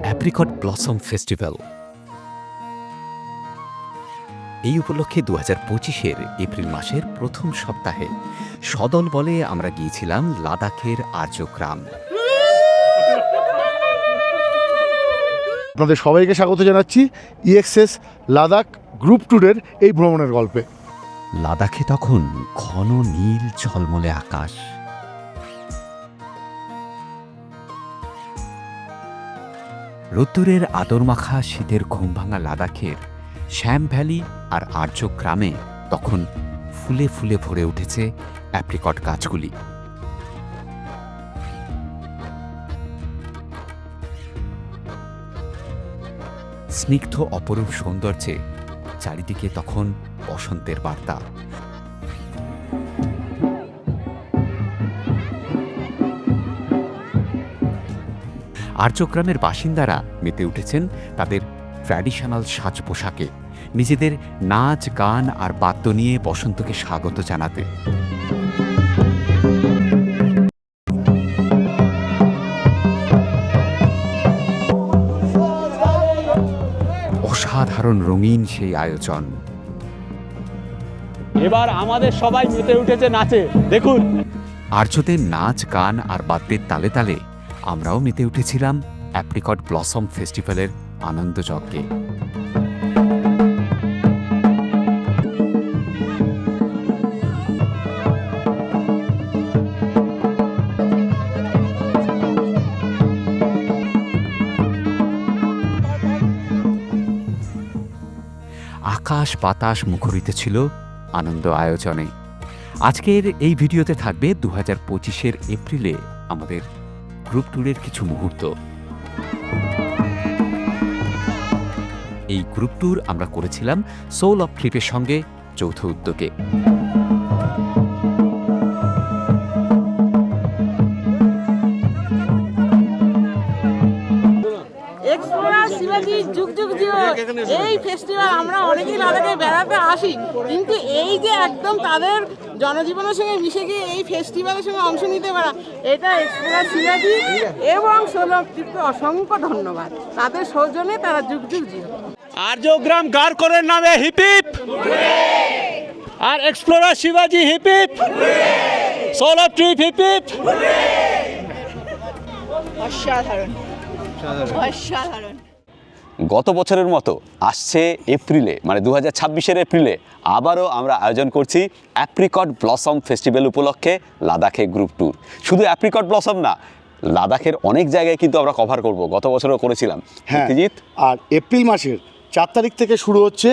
Apricot blossom festival. এই উপলক্ষে ২০২৫-এর April মাসের প্রথম সপ্তাহে সদল বলে আমরা গিয়েছিলাম লাদাখের আর্যগ্রাম। আপনাদের সবাইকে স্বাগত জানাচ্ছি ইএক্সএস লাদাখ গ্রুপ ট্যুরের এই ভ্রমণের গল্পে। লাদাখে তখন ঘন নীল ঝলমলে আকাশ, রোদ্দুরের আদরমাখা শীতের ঘুমভাঙা লাদাখের শ্যাম ভ্যালি আর আর্য গ্রামে তখন ফুলে ফুলে ভরে উঠেছে অ্যাপ্রিকট গাছগুলি। স্নিগ্ধ অপরূপ সৌন্দর্যে চারিদিকে তখন বসন্তের বার্তা। আর্যগ্রামের বাসিন্দারা মেতে উঠেছেন তাদের ট্র্যাডিশনাল সাজ পোশাকে, নিজেদের নাচ গান আর বাদ্য নিয়ে বসন্তকে স্বাগত জানাতে। অসাধারণ রঙিন সেই আয়োজন। এবার আমাদের সবাই মেতে উঠেছে নাচে, দেখুন। আর্যদের নাচ গান আর বাদ্যের তালে তালে আমরাও মেতে উঠেছিলাম অ্যাপ্রিকট ব্লসম ফেস্টিভ্যালের আনন্দযজ্ঞে। আকাশ বাতাস মুখরিত ছিল আনন্দ আয়োজনে। আজকের এই ভিডিওতে থাকবে ২০২৫-এর এপ্রিলে আমাদের গ্রুপ ট্যুরের কিছু মুহূর্ত। এই গ্রুপ ট্যুর আমরা করেছিলাম সোল অফ ট্রিপের সঙ্গে যৌথ উদ্যোগে। এক্সপ্লোরার শিবাজি যুগ যুগ জীবন এই ফেস্টিভ্যাল আমরা অনেকেই লাদাখে বেড়াতে আসি, কিন্তু এই যে একদম তাদের জনজীবনের সঙ্গে মিশে গিয়ে এই ফেস্টিভ্যালের সঙ্গে অংশ নিতে পারা, এটা এক্সপ্লোরার শিবাজি এবং সোলো ট্রিপকে অসংখ্য ধন্যবাদ। তাদের সৌজন্যে তারা যুগ যুগ জীবন। আর্যগ্রাম গারকরের নামে হিপ হিপ, আর এক্সপ্লোরার শিবাজি hip hip, solo trip hip hip. অসাধারণ অসাধারণ। গত বছরের মতো আসছে এপ্রিলে, মানে ২০২৬-এর এপ্রিলে আবারও আমরা আয়োজন করছি অ্যাপ্রিকট ব্লসম ফেস্টিভ্যাল উপলক্ষে লাদাখে গ্রুপ ট্যুর। শুধু অ্যাপ্রিকট ব্লসম না, লাদাখের অনেক জায়গায় কিন্তু আমরা কভার করব। গত বছরও করেছিলাম। হ্যাঁ, সত্যজিৎ, আর এপ্রিল মাসের ৪ তারিখ থেকে শুরু হচ্ছে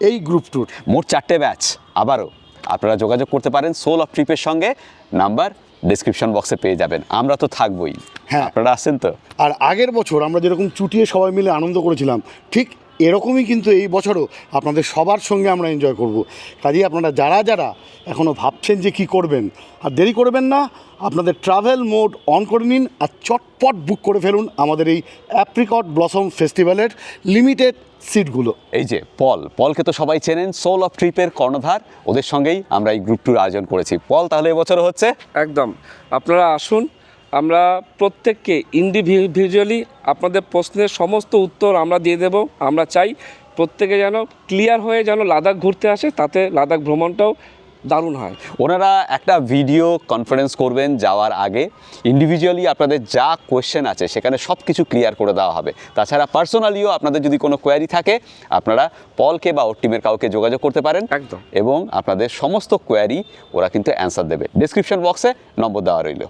এই গ্রুপ ট্যুর। মোট 4টে ব্যাচ। আবারও আপনারা যোগাযোগ করতে পারেন সোল অফ ট্রিপের সঙ্গে, নাম্বার ডেসক্রিপশন বক্সে পেয়ে যাবেন। আমরা তো থাকবই। হ্যাঁ, আপনারা আসছেন তো? আর আগের বছর আমরা যেরকম চুটিয়ে সবাই মিলে আনন্দ করেছিলাম, ঠিক এরকমই কিন্তু এই বছরও আপনাদের সবার সঙ্গে আমরা এনজয় করব। কাজেই আপনারা যারা যারা এখনও ভাবছেন যে কী করবেন, আর দেরি করবেন না, আপনাদের ট্রাভেল মোড অন করে নিন আর চটপট বুক করে ফেলুন আমাদের এই অ্যাপ্রিকট ব্লসম ফেস্টিভ্যালের লিমিটেড সিটগুলো। এই যে পলকে তো সবাই চেনেন, সোল অফ ট্রিপের কর্ণধার। ওদের সঙ্গেই আমরা এই গ্রুপ ট্যুর আয়োজন করেছি। পল, তাহলে এবছরও হচ্ছে? একদম, আপনারা আসুন। আমরা প্রত্যেককে ইন্ডিভিজুয়ালি আপনাদের প্রশ্নের সমস্ত উত্তর আমরা দিয়ে দেব। আমরা চাই প্রত্যেকে যেন ক্লিয়ার হয়ে যেন লাদাখ ঘুরতে আসে, তাতে লাদাখ ভ্রমণটাও দারুণ হয়। ওনারা একটা ভিডিও কনফারেন্স করবেন যাওয়ার আগে। ইন্ডিভিজুয়ালি আপনাদের যা কোয়েশ্চেন আছে সেখানে সব কিছু ক্লিয়ার করে দেওয়া হবে। তাছাড়া পার্সোনালিও আপনাদের যদি কোনো কোয়ারি থাকে, আপনারা পলকে বা ওর টিমের কাউকে যোগাযোগ করতে পারেন। একদম। এবং আপনাদের সমস্ত কোয়ারি ওরা কিন্তু অ্যান্সার দেবে। ডেসক্রিপশন বক্সে নম্বর দেওয়া রইল।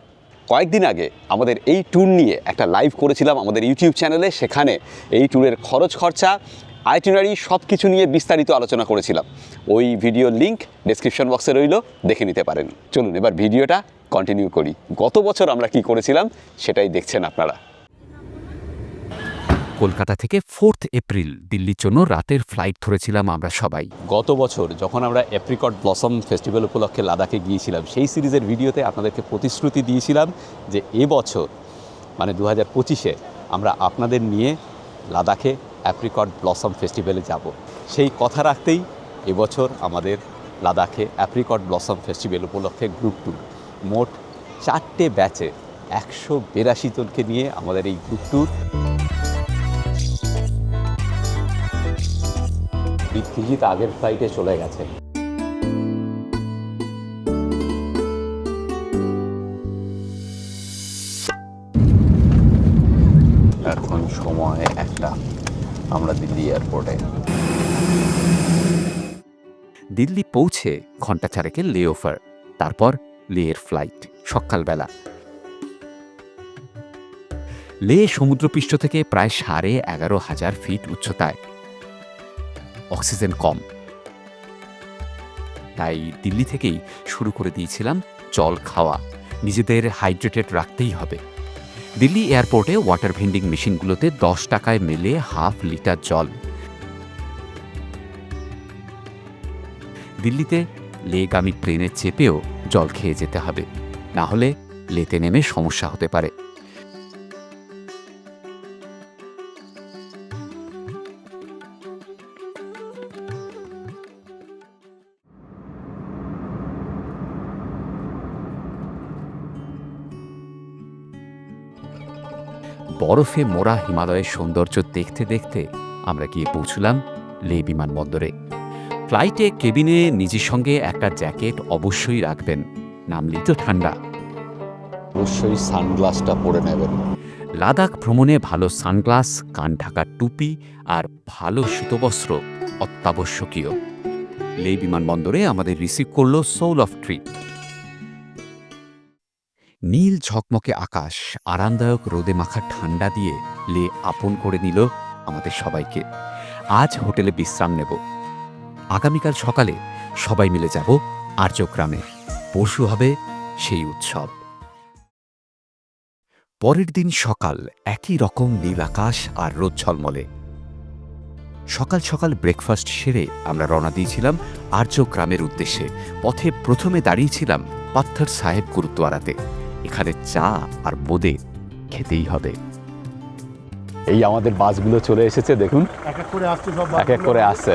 কয়েকদিন আগে আমাদের এই ট্যুর নিয়ে একটা লাইভ করেছিলাম আমাদের ইউটিউব চ্যানেলে। সেখানে এই ট্যুরের খরচ খরচা, আইটিনারি সব কিছু নিয়ে বিস্তারিত আলোচনা করেছিলাম। ওই ভিডিওর লিঙ্ক ডেসক্রিপশন বক্সে রইল, দেখে নিতে পারেন। চলুন এবার ভিডিওটা কন্টিনিউ করি। গত বছর আমরা কি করেছিলাম সেটাই দেখছেন আপনারা। কলকাতা থেকে 4 এপ্রিল দিল্লির জন্য রাতের ফ্লাইট ধরেছিলাম আমরা সবাই। গত বছর যখন আমরা অ্যাপ্রিকট ব্লসম ফেস্টিভ্যাল উপলক্ষে লাদাখে গিয়েছিলাম, সেই সিরিজের ভিডিওতে আপনাদেরকে প্রতিশ্রুতি দিয়েছিলাম যে এবছর মানে ২০২৫-এ আমরা আপনাদের নিয়ে লাদাখে অ্যাপ্রিকট ব্লসম ফেস্টিভ্যালে যাব। সেই কথা রাখতেই এবছর আমাদের লাদাখে অ্যাপ্রিকট ব্লসম ফেস্টিভ্যাল উপলক্ষে গ্রুপ ট্যুর। মোট 4টে ব্যাচে 182 জনকে নিয়ে আমাদের এই গ্রুপ ট্যুর। পৃথ্বীজিৎ আগের ফ্লাইটে চলে গেছে। এখন সময় 1টা, আমরা দিল্লি এয়ারপোর্টে। দিল্লি পৌঁছে ঘণ্টা চারেকের লেওভার, তারপর লের ফ্লাইট সকালবেলা। লে সমুদ্রপৃষ্ঠ থেকে প্রায় 11,500 ফিট উচ্চতায়। অক্সিজেন কম, তাই দিল্লি থেকেই শুরু করে দিয়েছিলাম জল খাওয়া। নিজেদের হাইড্রেটেড রাখতেই হবে। দিল্লি এয়ারপোর্টে ওয়াটার ভেন্ডিং মেশিনগুলোতে 10 টাকায় মেলে হাফ লিটার জল। দিল্লিতে লেগামী ট্রেনে চেপেও জল খেয়ে যেতে হবে, না হলে লেতে নেমে সমস্যা হতে পারে। বরফে মোড়া হিমালয়ের সৌন্দর্য দেখতে দেখতে আমরা গিয়ে পৌঁছলাম লে বিমানবন্দরে। ফ্লাইটে কেবিনে নিজের সঙ্গে একটা জ্যাকেট অবশ্যই রাখবেন, নামলেই তো ঠান্ডা। অবশ্যই সানগ্লাসটা পরে নেবেন। লাদাখ ভ্রমণে ভালো সানগ্লাস, কান ঢাকার টুপি আর ভালো শীতবস্ত্র অত্যাবশ্যকীয়। লে বিমানবন্দরে আমাদের রিসিভ করলো সোল অফ ট্রিপ। নীল ঝকমকে আকাশ, আরামদায়ক রোদে মাখা ঠান্ডা দিয়ে লে আপন করে নিল আমাদের সবাইকে। আজ হোটেলে বিশ্রাম নেব। আগামীকাল সকালে সবাই মিলে যাব আর্যগ্রামে। পরশু হবে সেই উৎসব। পরের দিন সকাল, একই রকম নীল আকাশ আর রোদ ঝলমলে। সকাল সকাল ব্রেকফাস্ট সেরে আমরা রওনা দিয়েছিলাম আর্যগ্রামের উদ্দেশ্যে। পথে প্রথমে দাঁড়িয়েছিলাম পাত্থর সাহেব গুরুদ্বারাতে। এখানে চা আর বোঁদে খেতেই হবে। এই আমাদের বাসগুলো চলে এসেছে, দেখুন এক এক করে আসছে, সব এক এক করে আসছে।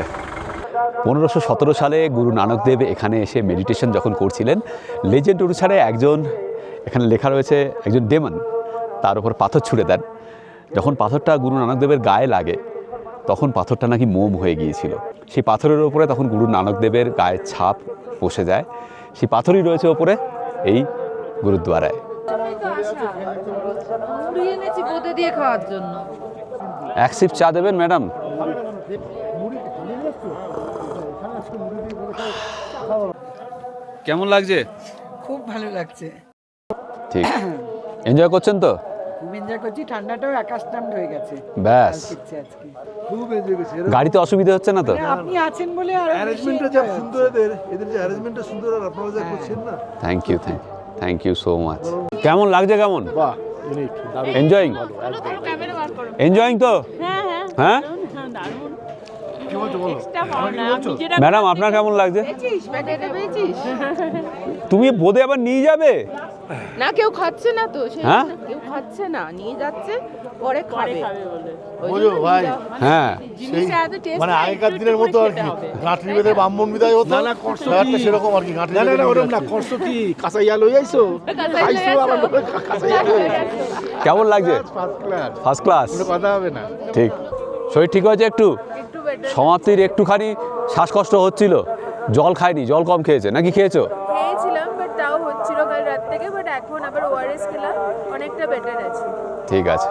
1517 সালে গুরু নানক দেব এখানে এসে মেডিটেশন যখন করছিলেন, লেজেন্ড অনুসারে একজন, এখানে লেখা রয়েছে, একজন ডেমন তার উপর পাথর ছুঁড়ে দেন। যখন পাথরটা গুরু নানক দেবের গায়ে লাগে তখন পাথরটা নাকি মোম হয়ে গিয়েছিল। সেই পাথরের ওপরে তখন গুরু নানক দেবের গায়ের ছাপ বসে যায়। সেই পাথরই রয়েছে ওপরে এই গুরুদ্বারায়। খাওয়ার জন্য এক সিপ চা দেবেন ম্যাডাম? কেমন লাগছে? খুব ভালো লাগছে, ঠিক, এনজয় করছেন তো? খুব এনজয় করছি। ঠান্ডাটাও আকাশটাম হয়ে গেছে, ব্যাস। শিখছে আজকে। খুব এনজয় করছি। গাড়িতে অসুবিধা হচ্ছে না তো? আপনি আছেন বলে আর অ্যারেঞ্জমেন্টটা যা সুন্দর, এদের যে অ্যারেঞ্জমেন্টটা সুন্দর, আর আপনারা যা করছেন না, thank you, thank you so much. কেমন লাগছে? কেমন বাহ, ইউনিক, দারুণ। এনজয়িং? এনজয়িং তো? হ্যাঁ কি বলছো বলো? ম্যাডাম, আপনার কেমন লাগছে? তুমি বোধে আবার নিয়ে যাবে? না, কেউ খাচ্ছে না তো, হ্যাঁ? কেউ খাচ্ছে না, নিয়ে যাচ্ছে, পরে খাবে। বোঝো ভাই, হ্যাঁ, মানে আগেকার দিনের মতো আর কি, গাঁটরি বেঁধে ব্রাহ্মণ বিদায় হতো না, ব্যাপারটা সেরকম আর কি। গাঁটরি বেঁধে ওরকম না, কষ্ট কি কাঁচাইয়া লই আইছো, খাইছো আবার কাঁচাইয়া লই আইছো। কেমন লাগছে? First class. কথা হবে না। ঠিক, শরীর ঠিক হয়েছে একটু? সমাপ্তির একটুখানি শ্বাসকষ্ট হচ্ছিল, জল খায়নি, জল কম খেয়েছে নাকি খেয়েছো? খেয়েছিলাম, বাট তাও হচ্ছিল কাল রাত থেকে, বাট এখন আবার ওআরএস খেলাম, অনেকটা বেটার আছে। ঠিক আছে,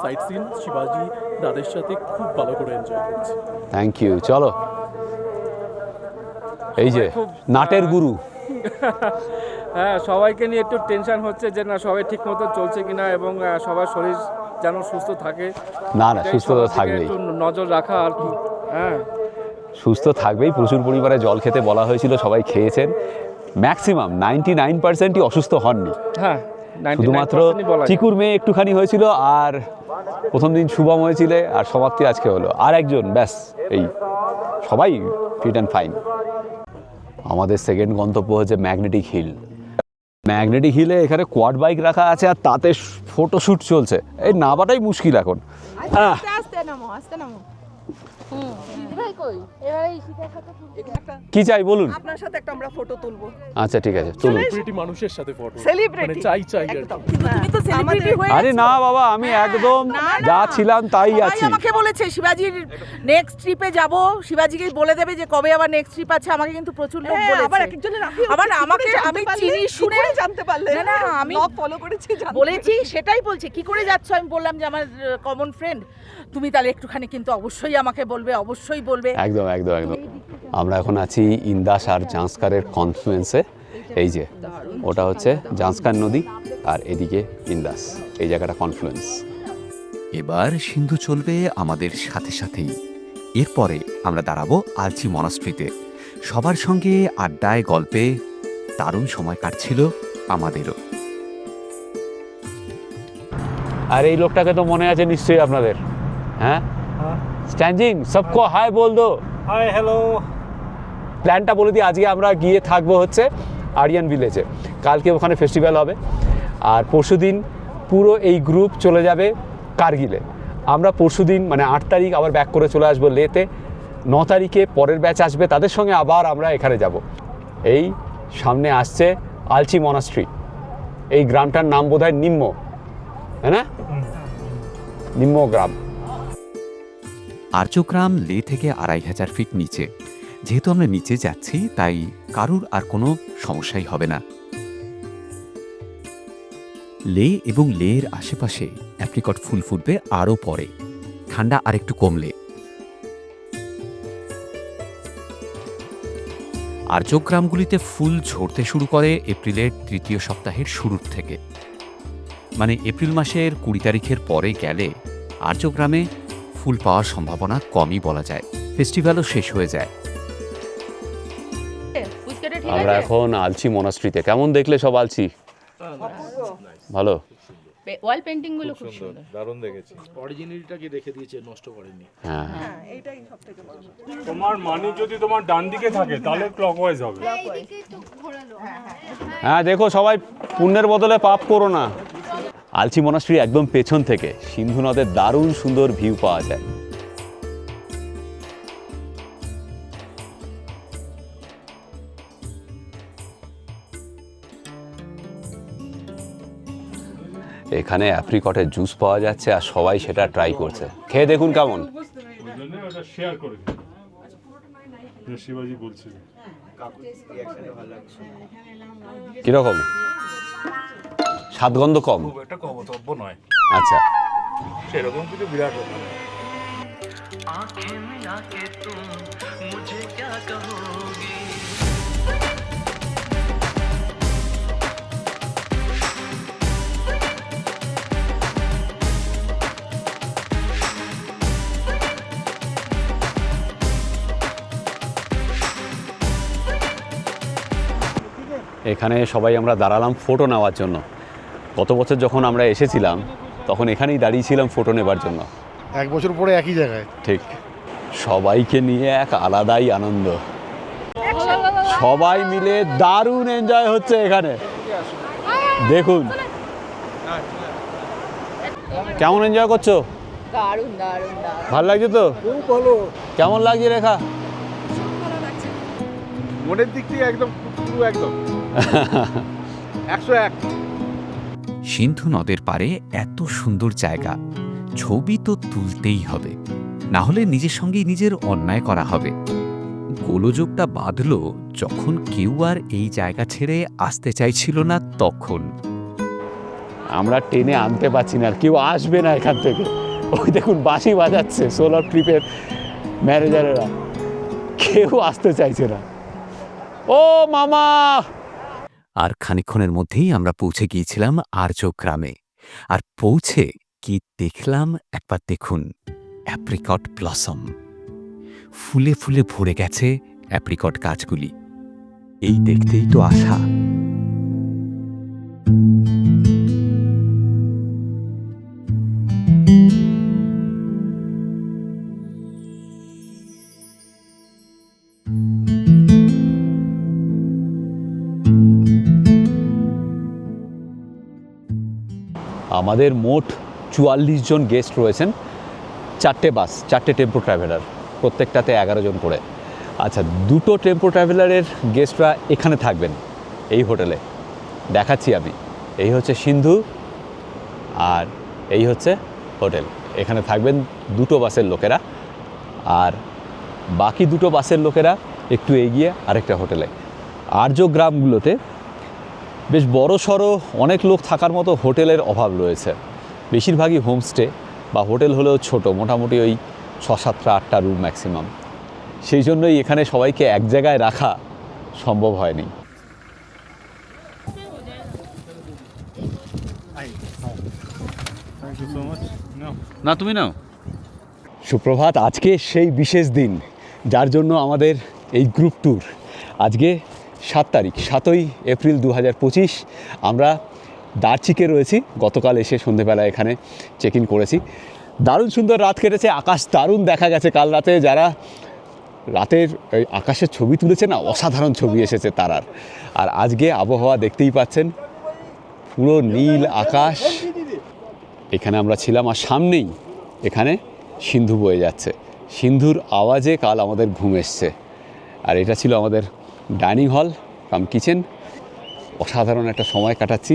সাইট সিন শিবাজি দাদের সাথে খুব ভালো করে এনজয় করছি। Thank you. চলো, এই যে নাটের গুরু। হ্যাঁ, সবাইকে নিয়ে একটু টেনশন হচ্ছে যে না সবাই ঠিক মতো চলছে কিনা, এবং সবার শরীর যেন সুস্থ থাকে। না না, সুস্থ তো থাকবেই, একটু নজর রাখা আর কি। হ্যাঁ, সুস্থ থাকবেই। প্রচুর পরিমাণে জল খেতে বলা হয়েছিল, সবাই খেয়েছেন। ম্যাক্সিমাম 99%ই অসুস্থ হননি। হ্যাঁ, শুধুমাত্র চিকুর মেয়ে একটুখানি হয়েছিল, আর প্রথম দিন শুভম হয়েছিল, আর সমাপ্তি আজকে হলো আর একজন, ব্যাস। এই সবাই ফিট অ্যান্ড ফাইন। আমাদের সেকেন্ড গন্তব্য হচ্ছে ম্যাগনেটিক হিল। ম্যাগনেটিক হিলে এখানে কোয়াড বাইক রাখা আছে, আর তাতে ফটোশ্যুট চলছে। এই নামাটাই মুশকিল এখন। আস্তে নামো, আস্তে নামো। ভাই কই এবারে ঈশিতার সাথে কি চাই বলুন? আপনার সাথে একটা আমরা ফটো তুলবো। আচ্ছা ঠিক আছে, চলুন। সেলিব্রিটি মানুষের সাথে ফটো সেলিব্রিটি মানে চাই আর কি। তুমি তো সেলিব্রিটি হয়ে আরে না বাবা, আমি একদম যা ছিলাম তাই আছি। আমাকে বলেছে শিবাজির নেক্সট ট্রিপে যাব, শিবাজিকে বলে দেবে যে কবে আবার নেক্সট ট্রিপ আছে। আমাকে কিন্তু প্রচুর লোক বলেছে। আবার একজনের আবার আমাকে আমি চিনি শুনে জানতে পারলে। না আমি ফলো করেছি বলেছি, সেটাই বলছি। কি করে যাচ্ছ? আমি বললাম যে আমার কমন ফ্রেন্ড। তুমি তাহলে একটুখানি কিন্তু অবশ্যই আমাকে বলবে, অবশ্যই বলবে। একদম একদম একদম। আমরা এখন আছি ইন্দাস আর জাঁসকারের কনফ্লুয়েন্সে। এই যে ওটা হচ্ছে জাঁসকার নদী আর এদিকে ইন্দাস, এই জায়গাটা কনফ্লুয়েন্স। এবার সিন্ধু চলবে আমাদের সাথে সাথেই। এরপরে আমরা দাঁড়াবো আলচি মনাস্ট্রিতে। সবার সঙ্গে আড্ডায় গল্পে দারুণ সময় কাটছিল আমাদেরও। আর এই লোকটাকে তো মনে আছে নিশ্চয়ই আপনাদের, হ্যাঁ? স্ট্যান্ডিং সবকো হাই বল দো। Hi hello. প্ল্যানটা বলে দিই, আজকে আমরা গিয়ে থাকবো হচ্ছে আরিয়ান ভিলেজে। কালকে ওখানে ফেস্টিভ্যাল হবে, আর পরশুদিন পুরো এই গ্রুপ চলে যাবে কার্গিলে। আমরা পরশুদিন মানে 8 তারিখ আবার ব্যাক করে চলে আসবো লেতে। 9 তারিখে পরের ব্যাচ আসবে, তাদের সঙ্গে আবার আমরা এখানে যাব। এই সামনে আসছে আলচি মনাস্ট্রি। এই গ্রামটার নাম বোধহয় নিম্ন, হ্যাঁ না? নিম্ন গ্রাম। আর্যগ্রাম লে থেকে 2500 ফিট নিচে। যেহেতু আমরা নিচে যাচ্ছি তাই কারুর আর কোনো সমস্যাই হবে না। লে এবং লের আশেপাশে অ্যাপ্রিকট ফুল ফুটবে আরও পরে, ঠান্ডা আরেকটু কমলে। আর্যগ্রামগুলিতে ফুল ঝরতে শুরু করে এপ্রিলের 3য় সপ্তাহের শুরুর থেকে। মানে এপ্রিল মাসের 20 তারিখের পরে গেলে আর্যগ্রামে ফুল পাওয়ার সম্ভাবনা কমই বলা যায়। ফেস্টিভ্যালও শেষ হয়ে যায়। আমরা এখন আলচি মনাস্ট্রিতে। কেমন দেখলে সব আলচি? ভালো। ওয়াল পেন্টিং গুলো খুব সুন্দর, দারুণ দেখেছি। অরিজিনালিটাকে রেখে দিয়েছে, নষ্ট করেনি। হ্যাঁ এইটাই সবথেকে বড়। তোমার মানি যদি তোমার ডান দিকে থাকে তাহলে ক্লকওয়াইজ হবে। হ্যাঁ, দেখো সবাই পুণ্যের বদলে পাপ করো না। আলচি মনাস্ট্রি একদম পেছন থেকে সিন্ধু নদের দারুণ সুন্দর ভিউ পাওয়া যায়। এখানে অ্যাপ্রিকটের জুস পাওয়া যাচ্ছে আর সবাই সেটা ট্রাই করছে। খেয়ে দেখুন কেমন। শেয়ার করে দিন। শিবাজি বলছিল কিরকম? স্বাদগন্ধ কম? খুব একটা কমতব্য নয়। আচ্ছা, সেরকম কিছু বিরাট ব্যাপার না। এখানে সবাই আমরা দাঁড়ালাম ফটো নেওয়ার জন্য। গত বছর যখন আমরা এসেছিলাম তখন এখানেই দাঁড়িয়েছিলাম ফটো নেবার জন্য। 1 বছর পরে একই জায়গায়। ঠিক, সবাইকে নিয়ে এক আলাদাই আনন্দ। সবাই মিলে দারুণ এনজয় হচ্ছে এখানে। দেখুন কেমন এনজয় করছো? দারুণ দারুণ দারুণ। ভালো লাগছে তো? খুব ভালো। কেমন লাগছে রেখা? মনের দিক থেকে একদম পুরো একদম 101। সিন্ধু নদের পাড়ে এত সুন্দর জায়গা, ছবি তো তুলতেই হবে, না হলে নিজের সঙ্গেই নিজের অন্যায় করা হবে। গোলযোগটা বাঁধল যখন কেউ আর এই জায়গা ছেড়ে আসতে চাইছিল না তখন। আমরা টেনে আনতে পারছি না, আর কেউ আসবে না এখান থেকে। ওই দেখুন বাঁশি বাজাচ্ছে সোলার ট্রিপের ম্যানেজারেরা, কেউ আসতে চাইছে না। ও মামা! আর খানিকক্ষণের মধ্যেই আমরা পৌঁছে গিয়েছিলাম আর্যগ্রামে। আর পৌঁছে কি দেখলাম একবার দেখুন। অ্যাপ্রিকট ব্লসম, ফুলে ফুলে ভরে গেছে অ্যাপ্রিকট গাছগুলি। এই দেখতেই তো আশা। আমাদের মোট 44 জন গেস্ট রয়েছেন, 4টে বাস, 4টে টেম্পো ট্রাভেলার। প্রত্যেকটাতে 11 জন করে। আচ্ছা, 2টো টেম্পো ট্রাভেলারের গেস্টরা এখানে থাকবেন এই হোটেলে, দেখাচ্ছি আমি। এই হচ্ছে সিন্ধু আর এই হচ্ছে হোটেল। এখানে থাকবেন 2টো বাসের লোকেরা, আর বাকি 2টো বাসের লোকেরা একটু এগিয়ে আরেকটা হোটেলে। আর্য গ্রামগুলোতে বেশ বড় সড়ো অনেক লোক থাকার মতো হোটেলের অভাব রয়েছে। বেশিরভাগই হোমস্টে বা হোটেল হলেও ছোট, মোটামুটি ওই 6, 7, 8টা রুম ম্যাক্সিমাম। সেই জন্যই এখানে সবাইকে এক জায়গায় রাখা সম্ভব হয়নি। না, তুমি নাও। সুপ্রভাত। আজকে সেই বিশেষ দিন যার জন্য আমাদের এই গ্রুপ ট্যুর। আজকে 7 তারিখ, 7ই এপ্রিল 2025। আমরা দার্চিকে রয়েছি। গতকাল এসে সন্ধেবেলা এখানে চেক ইন করেছি। দারুণ সুন্দর রাত কেটেছে, আকাশ দারুণ দেখা গেছে কাল রাতে। যারা রাতের ওই আকাশের ছবি তুলেছে না, অসাধারণ ছবি এসেছে তারার। আর আজকে আবহাওয়া দেখতেই পাচ্ছেন, পুরো নীল আকাশ। এখানে আমরা ছিলাম, আর সামনেই এখানে সিন্ধু বয়ে যাচ্ছে। সিন্ধুর আওয়াজে কাল আমাদের ঘুম এসছে। আর এটা ছিল আমাদের ডাইনিং হল কাম কিচেন। অসাধারণ একটা সময় কাটাচ্ছি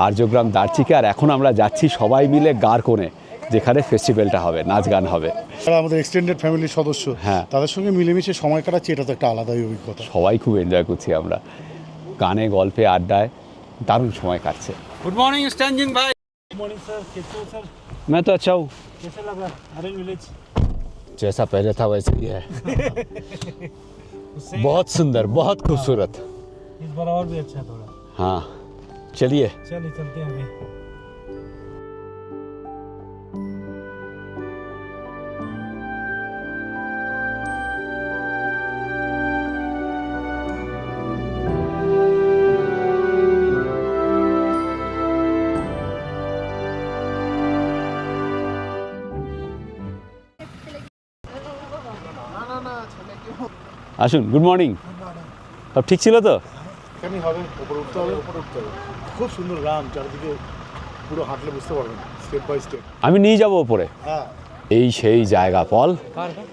আর্যগ্রাম দার্চিকে। আর এখন আমরা যাচ্ছি সবাই মিলে গারকোনে, যেখানে ফেস্টিভ্যালটা হবে, নাচ গান হবে। যারা আমাদের এক্সটেন্ডেড ফ্যামিলির সদস্য, হ্যাঁ, তাদের সঙ্গে মিলেমিশে সময় কাটাচ্ছি, এটা তো একটা আলাদাই অভিজ্ঞতা। সবাই খুব এনজয় করছি আমরা, গানে গল্পে আড্ডায় দারুণ সময় কাটছে। गुड मॉर्निंग स्टैंजिंग भाई। मैं तो अच्छा हूँ, कैसा लगा अरेंज विलेज? जैसा पहले था वैसे ही है। बहुत सुंदर, बहुत खूबसूरत। इस बार और भी अच्छा थोड़ा। हाँ, चलिए। चलिए चलते हैं अभी। আসুন, গুড মর্নিং। সব ঠিক ছিল তো? এখানেই হবে, উপরে উঠতে হবে, খুব সুন্দর গ্রাম, চারিদিকে পুরো হাঁটলে বুঝতে পারবেন স্টেপ বাই স্টেপ। আমি নিয়ে যাবো উপরে। হ্যাঁ, এই সেই জায়গা পল,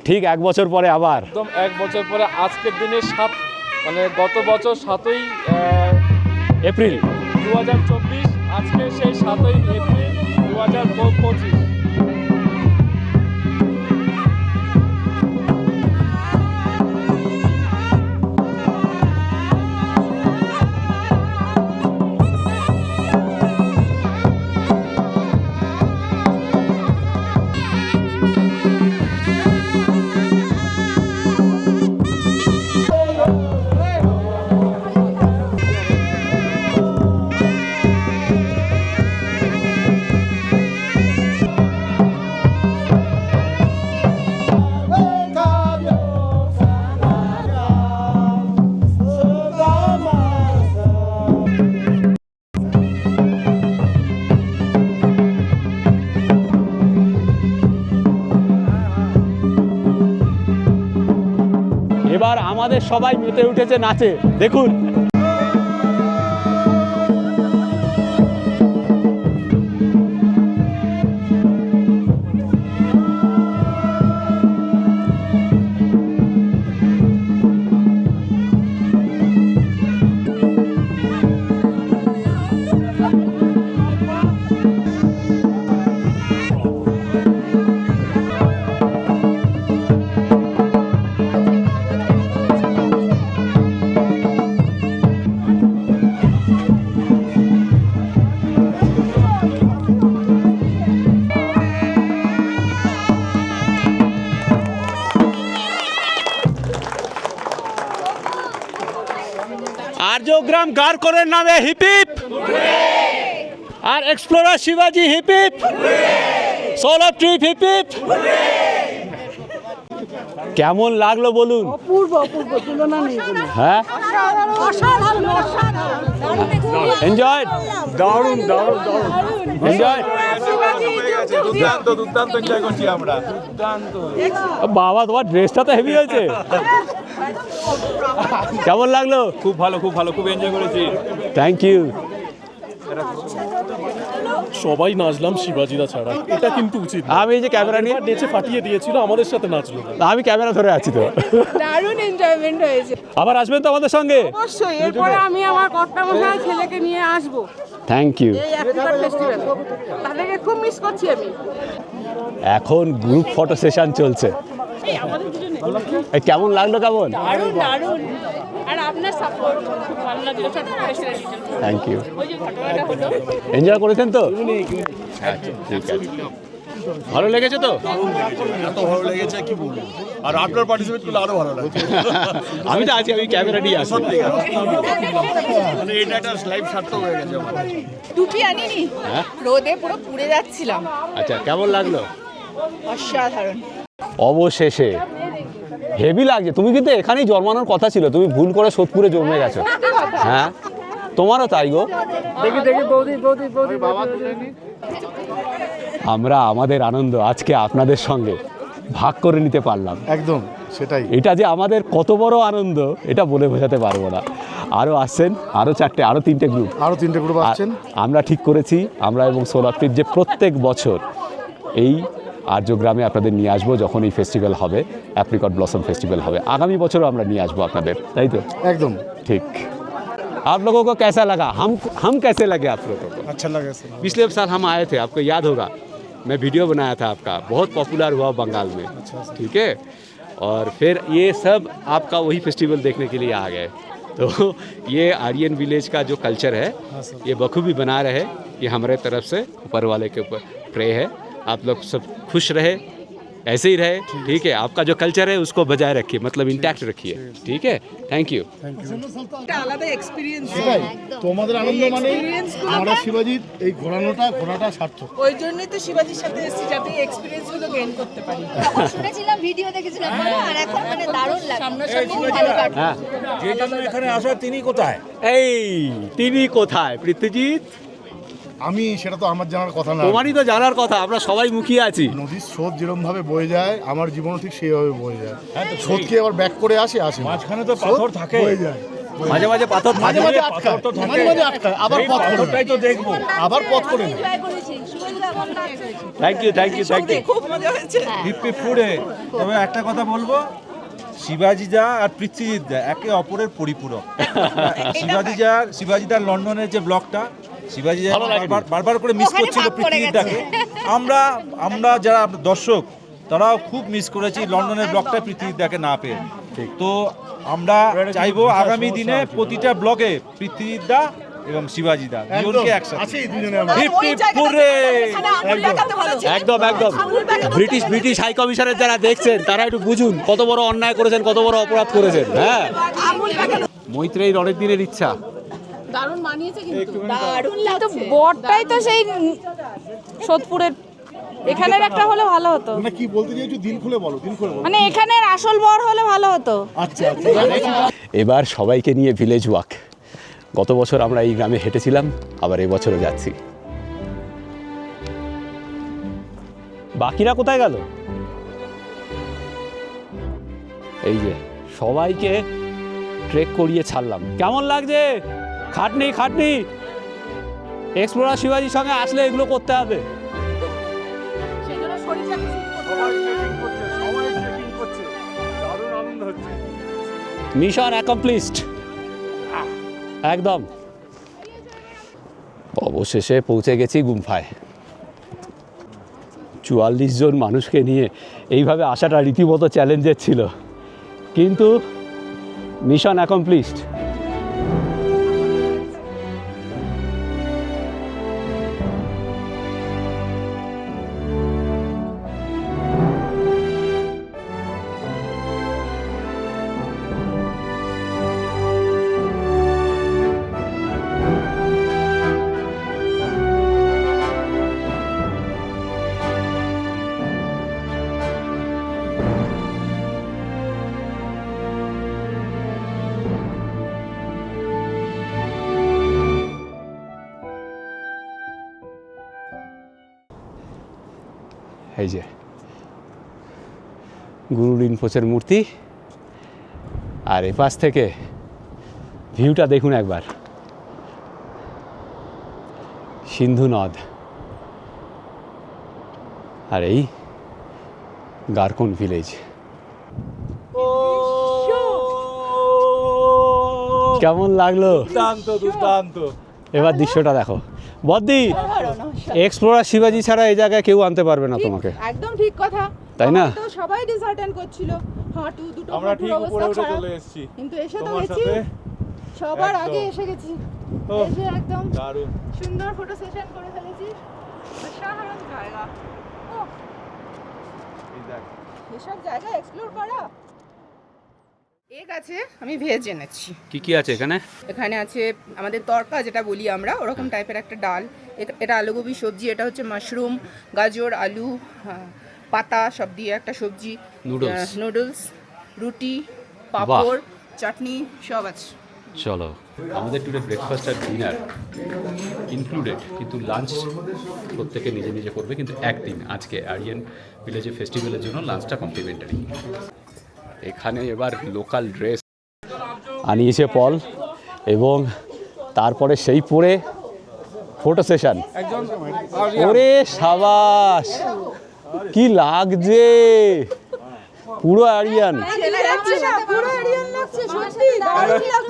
ঠিক 1 বছর পরে আবার। একদম 1 বছর পরে আজকের দিনে 7, মানে গত বছর 7ই এপ্রিল 2024, আজকে সেই 7ই এপ্রিল 2025। এবার আমাদের সবাই মেতে উঠেছে নাচে, দেখুন। আর্যগ্রাম গারকোনের নামে হিপ হিপ, আর এক্সপ্লোরার শিবাজি hip hip, solo trip hip hip. কেমন লাগলো বলুন? অপূর্ব, অপূর্ব, তুলনা নেই কোনো। হ্যাঁ, অসাধারণ, অসাধারণ। এনজয়, দারুণ দারুণ দারুণ এনজয়। দুর্দান্ত এনজয় করছি আমরা। বাবা, তোমার ড্রেসটা তো হেভি হয়েছে। কেমন লাগলো? খুব ভালো, খুব ভালো, খুব এনজয় করেছি। Thank you. সবাই নাচলাম শিবাজিদা ছাড়া, এটা কিন্তু উচিত না। আমি এই যে ক্যামেরা নিয়ে নেচে ফাটিয়ে দিয়েছিল, আমাদের সাথে নাচলো না। আমি ক্যামেরা ধরে আছি তো। দারুণ এনজয়মেন্ট হয়েছে। আবার আসবেন তো আমাদের সঙ্গে? অবশ্যই এরপরে আমি আমার কর্তামশাই ছেলেকে নিয়ে আসবো থ্যাংক ইউ। এই অ্যাপ্রিকট ফেস্টিভ্যালে, তাদেরকে খুব মিস করছি আমি। এখন গ্রুপ ফটো সেশন চলছে। এই কেমন লাগলো? কেমন? দারুণ দারুণ। আর আপনার সাপোর্ট খুব ভালো লাগলো, ছোট করে সেলিব্রেশন। Thank you. ওই যে ঘটনাটা হলো, এনজয় করেছেন তো? আচ্ছা, ঠিক আছে। ভালো লেগেছে তো? এত ভালো লেগেছে কি বলবো, আর আপনার পার্টিসিপেট করলে আরো ভালো লাগছে। আমি তো আছি, আমি ক্যামেরা নিয়ে আসি। মানে এটা একটা লাইভ সার্থক হয়ে গেছে আমার। টুপি আনিনি, রোদে পুরো পুড়ে যাচ্ছিলাম। আচ্ছা, কেমন লাগলো? অসাধারণ। অবশেষে হেভি লাগছে। তুমি কিন্তু এখানেই জন্মানোর কথা ছিল, তুমি ভুল করে সোদপুরে জন্মে গেছো। হ্যাঁ, তোমারও তাই গো। আমরা আমাদের আনন্দ আজকে আপনাদের সঙ্গে ভাগ করে নিতে পারলাম। একদম সেটাই। এটা যে আমাদের কত বড় আনন্দ এটা বলে বোঝাতে পারবো না। আরও আসছেন, আরও 4টে, আরও 3টে গ্রুপ। আরও 3টে গ্রুপ আসছেন। আমরা ঠিক করেছি, আমরা এবং সোলারপ্রিট যে প্রত্যেক বছর এই আর্যগ্রামে আপনাদের নিয়ে আসবো যখন এই ফেস্টিভ্যাল হবে, অ্যাপ্রিকট ব্লসম ফেস্টিভ্যাল হবে। আগামী বছরও আমরা নিয়ে আসবো আপনাদের, তাই তো? একদম ठीक। आप लोगों को कैसा लगा? हम कैसे लगे आप लोगों को? अच्छा लगा सर। पिछले साल हम आए थे, आपको याद होगा, मैं वीडियो बनाया था आपका, बहुत पॉपुलर हुआ बंगाल में। ठीक है, और फिर ये सब आपका वही फेस्टिवल देखने के लिए आ गए। तो ये आर्यन विलेज का जो कल्चर है ये बखूबी बना रहे, ये हमारे तरफ से ऊपर वाले के ऊपर प्रे है। आप लोग सब खुश रहे, ऐसे ही रहे। ठीक है, आपका जो कल्चर है उसको बजाय रखिए, मतलब इंटैक्ट रखिए। ठीक है, थैंक यू। একটা আলাদা এক্সপিরিয়েন্স। সেটাই তোমাদের আনন্দ, মানে আমরা শিবাজির এই ঘোরাটা সার্থক। ওই জন্যই তো শিবাজির সাথে এসেছি, যাতে এক্সপিরিয়েন্সগুলো গেইন করতে পারি। শুনেছিলাম, ভিডিও দেখেছিলাম, আর এখন মানে দারুণ লাগে। সামনাসামনি ভালো কাটবে। হ্যাঁ, যে জন্য এখানে আসা তিনি কোথায়? এই তিনি কোথায় পৃথ্বীজিৎ? আমি সেটা তো আমার জানার কথা না। তোমারই তো জানার কথা, আমরা সবাই মুখিয়ে আছি। নদীর স্রোত যেরকম ভাবে বয়ে যায়, আমার জীবনও ঠিক সেইভাবে বয়ে যায়। স্রোত কি আবার ব্যাক করে আসে? মাঝখানে তো পাথর থাকে, বয়ে যায়, মাঝে মাঝে পাথর মাঝে মাঝে আটকায়, পাথর তো থাকে। মাঝে মাঝে আটকায়, আবার পথ করে পাথরটাই তো দেখবো। আবার পথ করে নেয়। Thank you, thank you, thank you. খুব মজা হয়েছে। হিপ্পি ফুডে তবে একটা কথা বলবো, শিবাজিদা আর পৃথ্বীজিৎদা একে অপরের পরিপূরক। শিবাজিদার লন্ডনের যে ব্লগটা, শিবাজিদা বারবার করে মিস করছিল পৃথ্বীজিৎদাকে। আমরা যারা দর্শক তারাও খুব মিস করেছি লন্ডনের ব্লগটা পৃথ্বীজিৎদাকে না পেয়ে। তো আমরা চাইবো আগামী দিনে প্রতিটা ব্লগে পৃথ্বীজিৎদা এবং শিবাজিদা দুজনকে একসাথে। আছেই দুজনে আমরা। Hip hip hurray! একদম একদম। ব্রিটিশ হাই কমিশনের যারা দেখছেন তারা একটু বুঝুন কত বড় অন্যায় করেছেন, কত বড় অপরাধ করেছেন। হ্যাঁ, মৈত্রেয়ীর অনেক দিনের ইচ্ছা। দারুণ মানিয়েছে কিন্তু। দারুণ তো লাগছে। বরটাই তো সেই সোদপুরের, এখানের একটা হলে ভালো হতো। মানে কি বলতে চাইছো? দিল খুলে বলো, দিল খুলে বলো। মানে এখানের আসল বর হলে ভালো হতো। আচ্ছা আচ্ছা। এবার সবাইকে নিয়ে ভিলেজ ওয়াক। গত বছর আমরা এই গ্রামে হেঁটেছিলাম, আবার এই বছরও যাচ্ছি। বাকিরা কোথায় গেল? এই যে সবাইকে ট্রেক করিয়ে ছাড়লাম। কেমন লাগছে? খাটনি খাটনি। এক্সপ্লোরার শিবাজির সঙ্গে আসলে এগুলো করতে হবে। সেজন্য শরীরটা মিশন অ্যাকমপ্লিশড একদম। অবশেষে পৌঁছে গেছি গুম্ফায়। 44 জন মানুষকে নিয়ে এইভাবে আসাটা রীতিমতো চ্যালেঞ্জের ছিল, কিন্তু মিশন অ্যাকমপ্লিশড। এই যে গুরু রিনপোচের মূর্তি, আর এপাশ থেকে ভিউটা দেখুন একবার, সিন্ধু নদ। আর এই গারকুন ভিলেজ। কেমন লাগলো? দুর্দান্ত। এবার দৃশ্যটা দেখো। বদ্দি, এক্সপ্লোরার শিবাজি ছাড়া এই জায়গায় কেউ আনতে পারবে না তোমাকে। একদম ঠিক কথা, তাই না? তো সবাই ডিসার্টেন করছিল, হাঁটু দুটো আমরা ঠিক হাঁটুর উপরে অবস্থা উঠে খারাপ। চলে এসেছি কিন্তু এসে তো তোমার গেছি, সাথে। সবার একদম। আগে এসে গেছি, ওহ, এসে একদম দারুণ। সুন্দর ফটো সেশন করে ফেলেছি। অসাধারণ জায়গা। ওহ, এসব জায়গা এক্সপ্লোর করা। এগ আছে, আমি ভেজ এনেছি। কি কি আছে এখানে? এখানে আছে আমাদের তরকা যেটা বলি আমরা, ওরকম টাইপের একটা ডাল, এটা আলুগোবি সবজি, এটা হচ্ছে মাশরুম, গাজর, আলু, পাতা সব দিয়ে একটা সবজি, নুডলস, রুটি, পাঁপড়, চাটনি সব আছে। চলো, আমাদের টুডে ব্রেকফাস্ট আর ডিনার ইনক্লুডেড, কিন্তু লাঞ্চ প্রত্যেকে নিজে নিজে করবে, কিন্তু একদিন আজকে আরিয়ান ভিলেজে ফেস্টিভ্যালের জন্য লাঞ্চটা কমপ্লিমেন্টারি। এখানে এবার লোকাল ড্রেস আনিয়েছে পল, এবং তারপরে সেই পরে ফটো সেশন। ওরে সাবাস, কি লাগছে, পুরো আরিয়ান।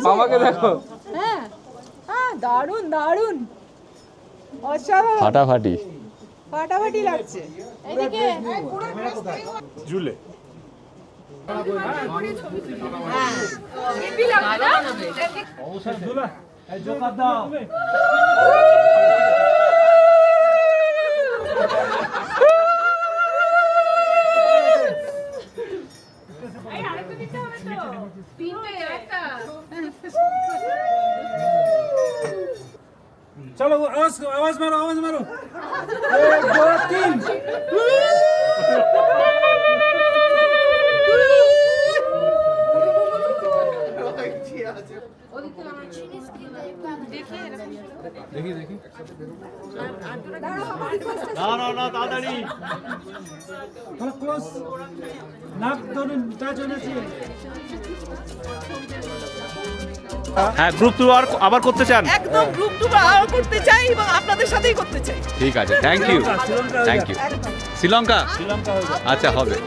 মামাকে দেখো, হ্যাঁ হ্যাঁ, দারুণ দারুণ, অসাধারণ, ফাটাফাটি। ফাটাফাটি লাগছে। এদিকে ঝুলে चलो आवाज मारो, आवाज मारो। 1 2 3। দেখি দেখি, না না না, তাড়াতাড়ি ক্লোজ, নাক ধরুন, টাচ হয়েছে। হ্যাঁ, গ্রুপ ট্যুর আবার করতে চান? একদম গ্রুপ ট্যুর আবার করতে চাই, এবং আপনাদের সাথেই করতে চাই। ঠিক আছে, thank you, thank you. Sri Lanka, আচ্ছা হবে।